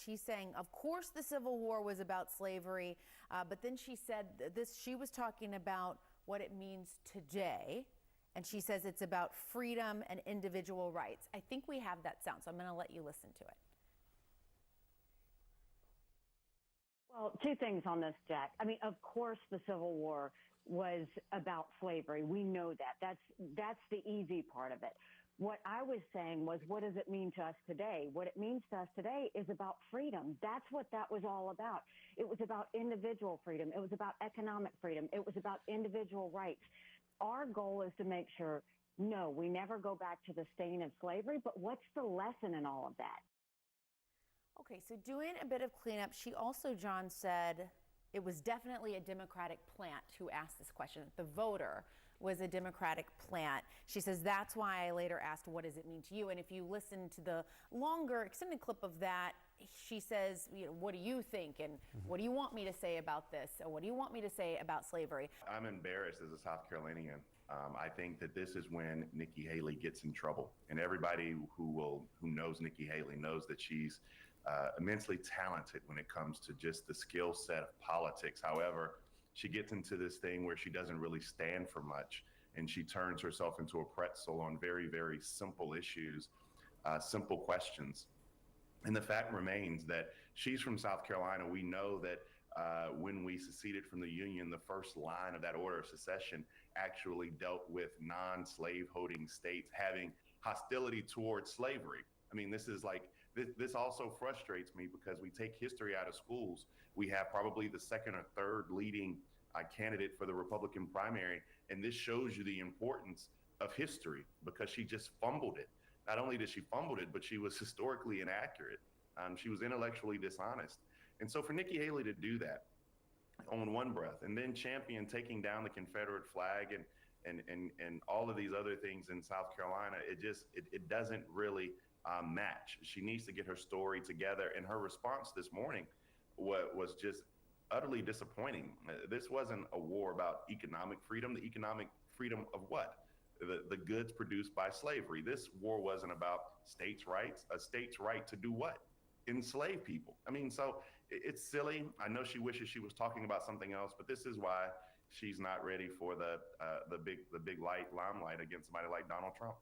She's saying, of course, the Civil War was about slavery, but then she said this. She was talking about what it means today, and she says it's about freedom and individual rights. I think we have that sound, so I'm going to let you listen to it. Well, two things on this, Jack. I mean, of course, the Civil War was about slavery. We know that. That's the easy part of it. What I was saying was, what does it mean to us today? What it means to us today is about freedom. That's what that was all about. It was about individual freedom. It was about economic freedom. It was about individual rights. Our goal is to make sure, no, we never go back to the stain of slavery, but what's the lesson in all of that? Okay, so doing a bit of cleanup, she also, John, said it was definitely a Democratic plant who asked this question. The voter was a Democratic plant. She says, that's why I later asked, what does it mean to you? And if you listen to the longer extended clip of that, she says, what do you think? And what do you want me to say about this? Or what do you want me to say about slavery? I'm embarrassed as a South Carolinian. I think that this is when Nikki Haley gets in trouble. And everybody who knows Nikki Haley knows that she's immensely talented when it comes to just the skill set of politics. However, she gets into this thing where she doesn't really stand for much, and she turns herself into a pretzel on very, very simple issues, simple questions. And the fact remains that she's from South Carolina. We know that when we seceded from the Union, the first line of that order of secession actually dealt with non-slave holding states having hostility towards slavery. I mean, this is like, this also frustrates me because we take history out of schools. We have probably the second or third leading candidate for the Republican primary. And this shows you the importance of history because she just fumbled it. Not only did she fumble it, but she was historically inaccurate. She was intellectually dishonest. And so for Nikki Haley to do that on one breath and then champion taking down the Confederate flag and all of these other things in South Carolina, it doesn't really match. She needs to get her story together. And her response this morning was just utterly disappointing. This wasn't a war about economic freedom. The economic freedom of what? The goods produced by slavery. This war wasn't about states' rights. A state's right to do what? Enslave people. I mean, so it's silly. I know she wishes she was talking about something else, but this is why she's not ready for the big limelight against somebody like Donald Trump.